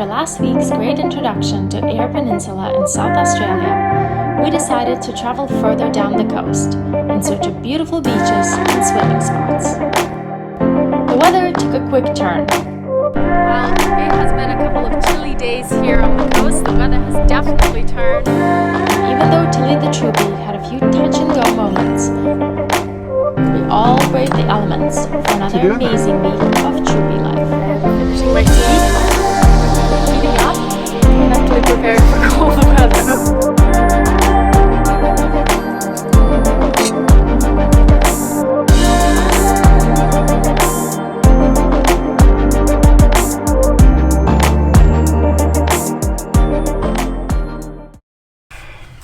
After last week's great introduction to Eyre Peninsula in South Australia, we decided to travel further down the coast in search of beautiful beaches and swimming spots. The weather took a quick turn. Well, it has been a couple of chilly days here on the coast. The weather has definitely turned. Even though Tilly the Troopy had a few touch-and-go moments, we all braved the elements for another amazing week of Troopy life. Finishing my tea, heating up, mentally preparing for cold weather.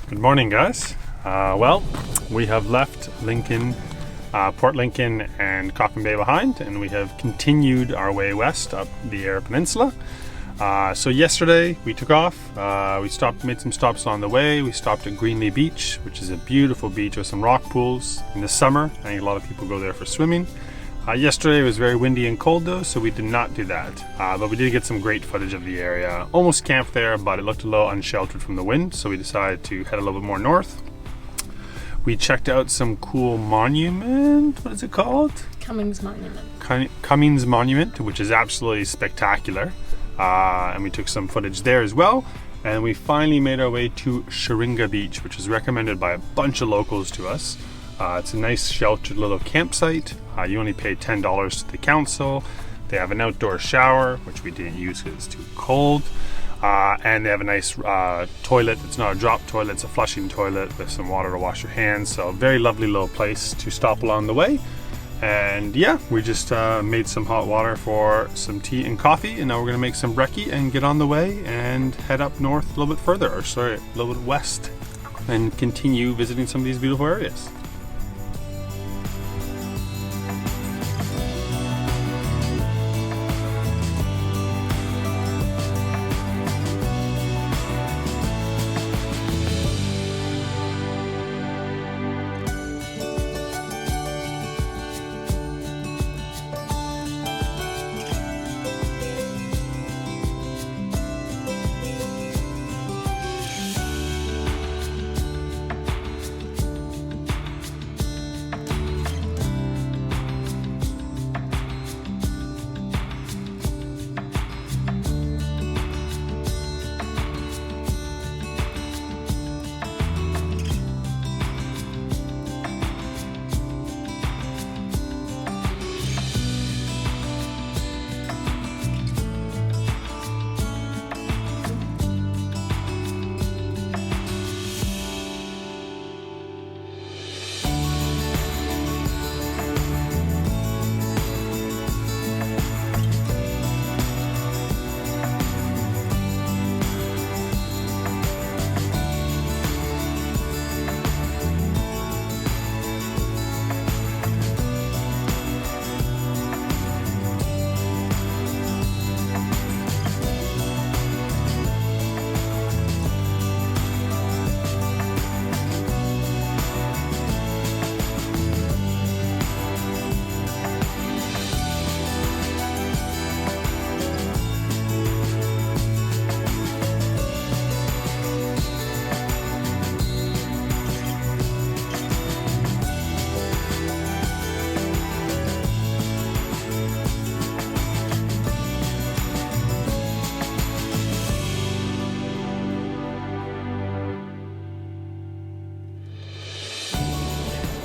Good morning, guys. Well, we have left Lincoln, Port Lincoln and Coffin Bay behind, and we have continued our way west up the Eyre Peninsula. So yesterday we took off. We made some stops along the way. We stopped at Greenlee Beach, which is a beautiful beach with some rock pools. In the summer, I think a lot of people go there for swimming. Yesterday it was very windy and cold though, so we did not do that. But we did get some great footage of the area. Almost camped there, but it looked a little unsheltered from the wind, so we decided to head a little bit more north. We checked out some cool monument. What is it called? Cummings Monument. Cummings Monument, which is absolutely spectacular. And we took some footage there as well. And we finally made our way to Sharinga Beach, which is recommended by a bunch of locals to us. It's a nice sheltered little campsite. You only pay $10 to the council. They have an outdoor shower, which we didn't use because it's too cold. And they have a nice toilet. It's not a drop toilet, it's a flushing toilet with some water to wash your hands. So very lovely little place to stop along the way. And yeah, we just made some hot water for some tea and coffee, and now we're gonna make some brekkie and get on the way and head up north a little bit further, or sorry, a little bit west, and continue visiting some of these beautiful areas.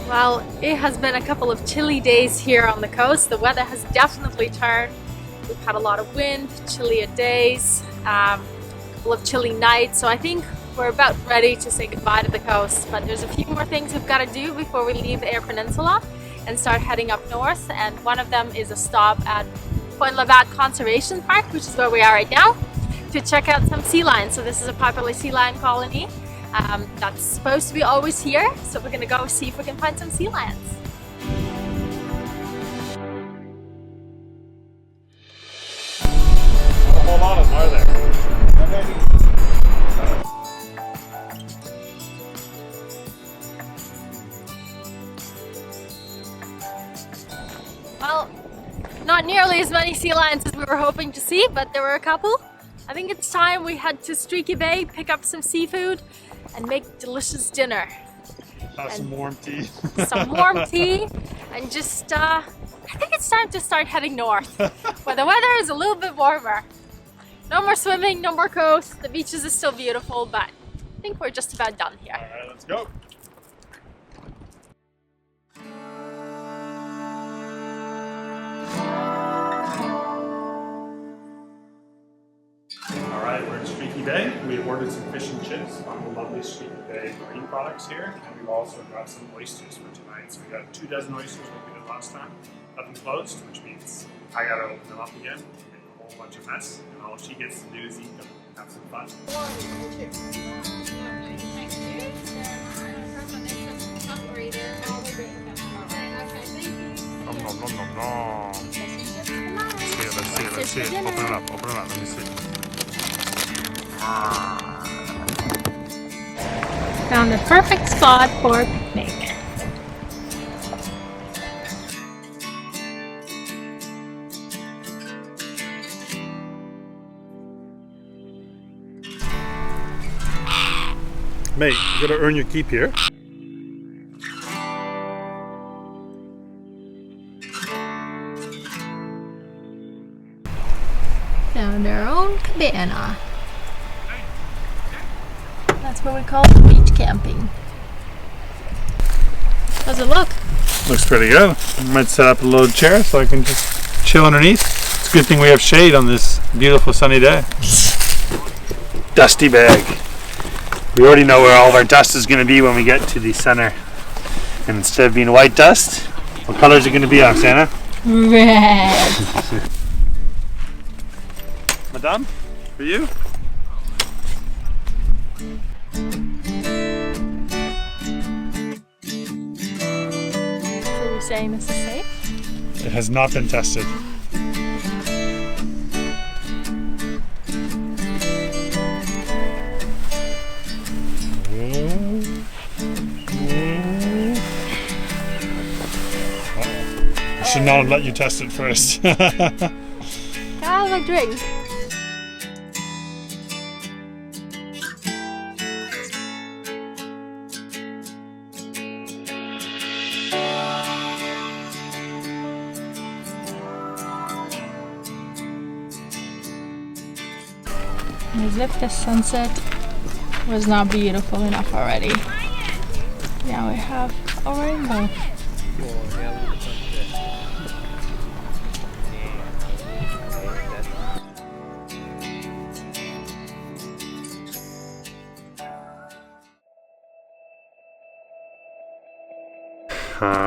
Well, it has been a couple of chilly days here on the coast. The weather has definitely turned. We've had a lot of wind, chillier days, a couple of chilly nights. So I think we're about ready to say goodbye to the coast. But there's a few more things we've got to do before we leave the Eyre Peninsula and start heading up north. And one of them is a stop at Point Labatt Conservation Park, which is where we are right now, to check out some sea lions. So this is a popular sea lion colony. That's supposed to be always here, so we're gonna go see if we can find some sea lions. A whole lot of them, are there? Well, not nearly as many sea lions as we were hoping to see, but there were a couple. I think it's time we head to Streaky Bay, pick up some seafood, and make delicious dinner. Have some warm tea. Some warm tea, and just, I think it's time to start heading north, where the weather is a little bit warmer. No more swimming, no more coast. The beaches are still beautiful, but I think we're just about done here. Alright, let's go. Alright, we're in Streaky Bay. We ordered some fish and chips on the lovely Streaky Bay marine products here, and we've also got some oysters for tonight. So we got 2 dozen oysters like we did last time. Nothing closed, which means I gotta open them up again, make a whole bunch of mess, and all she gets to do is eat them and have some fun. Nom nom nom nom nom. Let's see it. Open it up, let me see. Found the perfect spot for a picnic. Mate, you gotta earn your keep here. Found our own cabana. That's what we call beach camping. How's it look? Looks pretty good. I might set up a little chair so I can just chill underneath. It's a good thing we have shade on this beautiful sunny day. Dusty bag. We already know where all of our dust is going to be when we get to the center. And instead of being white dust, what color is it going to be, Oksana? Red. Madame, for you? So you're saying this is safe? It has not been tested. I should not have let you test it first. Have a drink. As if the sunset was not beautiful enough already. Now we have a rainbow.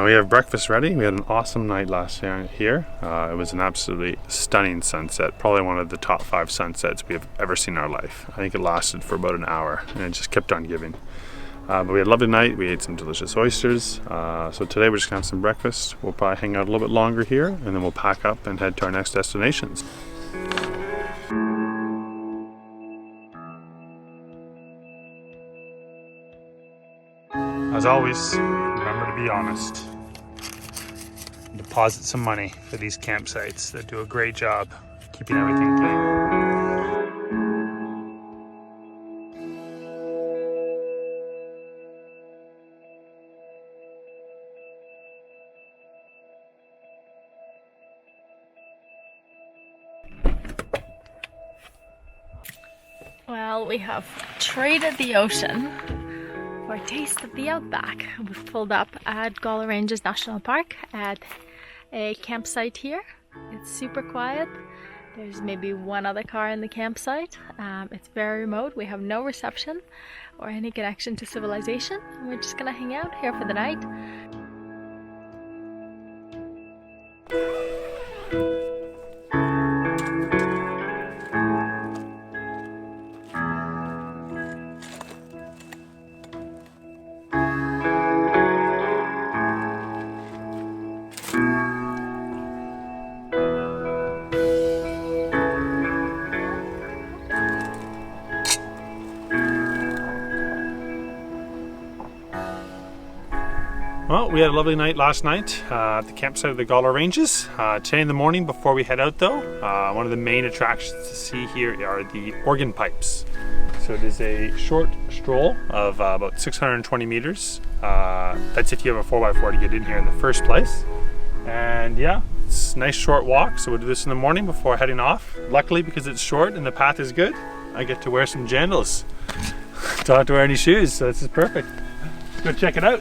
We have breakfast ready. We had an awesome night last year here. It was an absolutely stunning sunset, probably one of the top 5 sunsets we have ever seen in our life. I think it lasted for about an hour and it just kept on giving. But we had a lovely night. We ate some delicious oysters. So today we're just gonna have some breakfast. We'll probably hang out a little bit longer here and then we'll pack up and head to our next destinations. As always, remember to be honest. Deposit some money for these campsites that do a great job keeping everything clean. Well, we have traded the ocean for a taste of the outback. We've pulled up at Gala Ranges National Park at a campsite here. It's super quiet. There's maybe one other car in the campsite. It's very remote. We have no reception or any connection to civilization. We're just gonna hang out here for the night. Well, we had a lovely night last night at the campsite of the Gawler Ranges. Today in the morning, before we head out though, one of the main attractions to see here are the organ pipes. So it is a short stroll of about 620 meters. That's if you have a 4x4 to get in here in the first place. And yeah, it's a nice short walk, so we'll do this in the morning before heading off. Luckily, because it's short and the path is good, I get to wear some jandals. Don't have to wear any shoes, so this is perfect. Let's go check it out.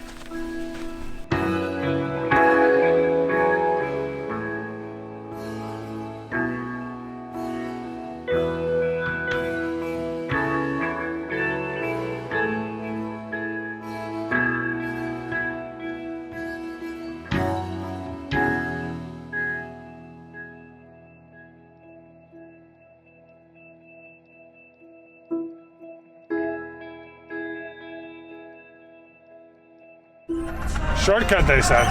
Shortcut, they said.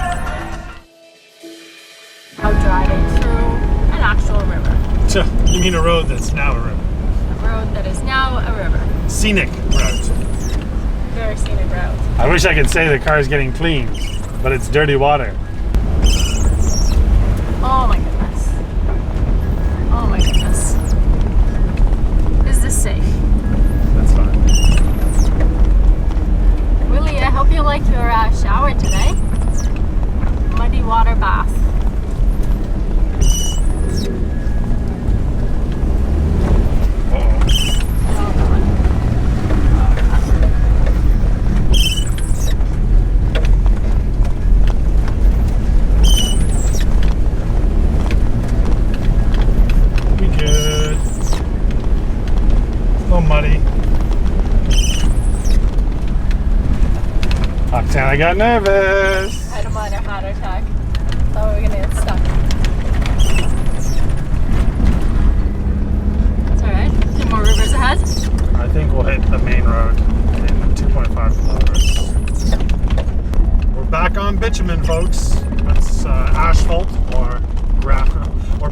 Now driving through an actual river. You mean a road that's now a river? A road that is now a river. Scenic route. Very scenic route. I wish I could say the car is getting clean, but it's dirty water. Oh my goodness. Oh my goodness. Is this safe? That's fine. Willie, I hope you like your shower today. Muddy water bath. We good. A little muddy. Oksana, I got nervous. I had a minor heart attack. Thought we were gonna get stuck. It's alright. 2 more rivers ahead. I think we'll hit the main road in 2.5 kilometers. We're back on bitumen, folks. That's asphalt or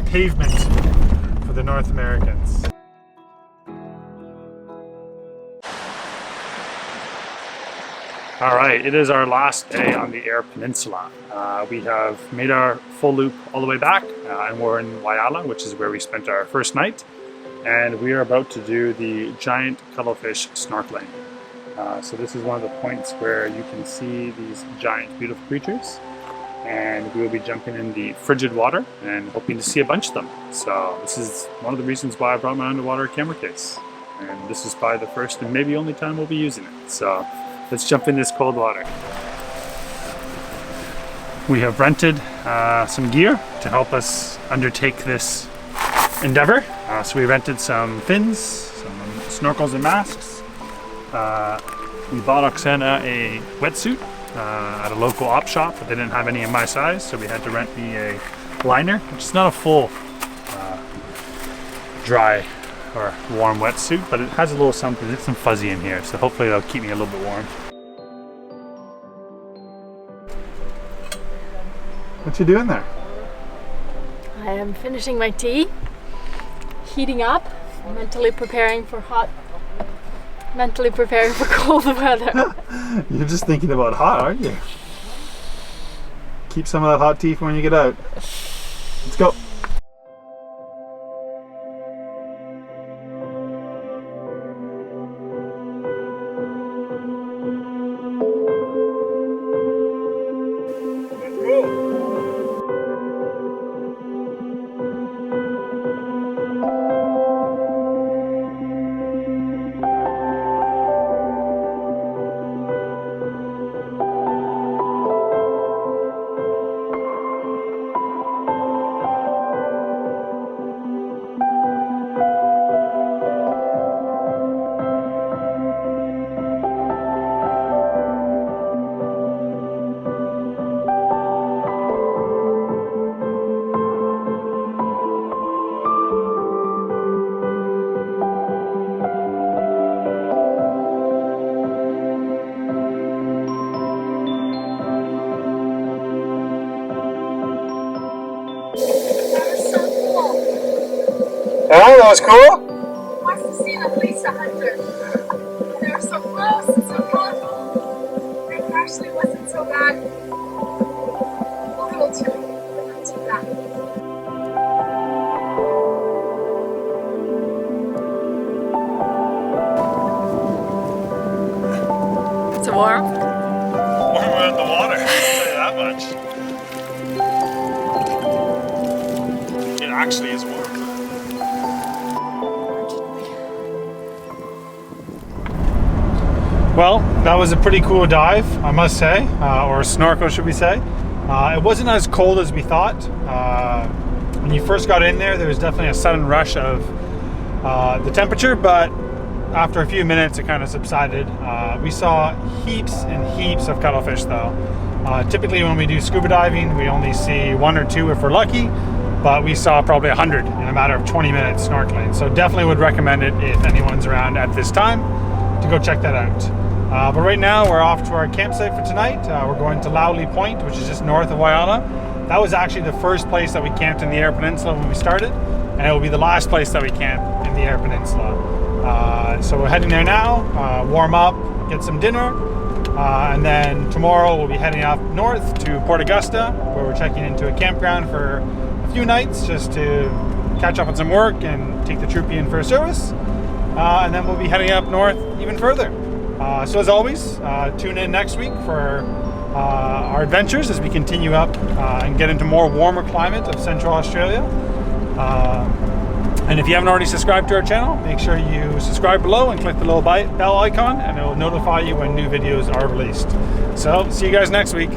pavement for the North Americans. All right, it is our last day on the Eyre Peninsula. We have made our full loop all the way back, and we're in Whyalla, which is where we spent our first night. And we are about to do the giant cuttlefish snorkeling. So this is one of the points where you can see these giant, beautiful creatures. And we will be jumping in the frigid water and hoping to see a bunch of them. So this is one of the reasons why I brought my underwater camera case. And this is probably the first and maybe only time we'll be using it. So let's jump in this cold water. We have rented some gear to help us undertake this endeavor. So we rented some fins, some snorkels and masks. We bought Oksana a wetsuit at a local op shop, but they didn't have any in my size, so we had to rent me a liner, which is not a full dry or warm wetsuit, but it has a little something. There's some fuzzy in here, so hopefully that'll keep me a little bit warm. What you doing there? I am finishing my tea, heating up, mentally preparing for cold weather. You're just thinking about hot, aren't you? Keep some of that hot tea for when you get out. Let's go. Oh, that was cool? Wants to see at least 100. They were so close and so colorful. It actually wasn't so bad. warm? Warmer in the water, I'll tell you that much. It actually is warm. Well, that was a pretty cool dive, I must say, or snorkel, should we say. It wasn't as cold as we thought. When you first got in there was definitely a sudden rush of the temperature, but after a few minutes it kind of subsided. We saw heaps and heaps of cuttlefish though. Typically when we do scuba diving, we only see 1 or 2 if we're lucky, but we saw probably 100 in a matter of 20 minutes snorkeling. So definitely would recommend it if anyone's around at this time to go check that out. But right now we're off to our campsite for tonight. We're going to Lowley Point, which is just north of Whyalla. That was actually the first place that we camped in the Eyre Peninsula when we started, and it will be the last place that we camp in the Eyre Peninsula. So we're heading there now, warm up, get some dinner, and then tomorrow we'll be heading up north to Port Augusta, where we're checking into a campground for a few nights just to catch up on some work and take the Troopy in for a service. And then we'll be heading up north even further. So as always, tune in next week for our adventures as we continue up and get into more warmer climate of Central Australia. And if you haven't already subscribed to our channel, make sure you subscribe below and click the little bell icon, and it will notify you when new videos are released. So see you guys next week.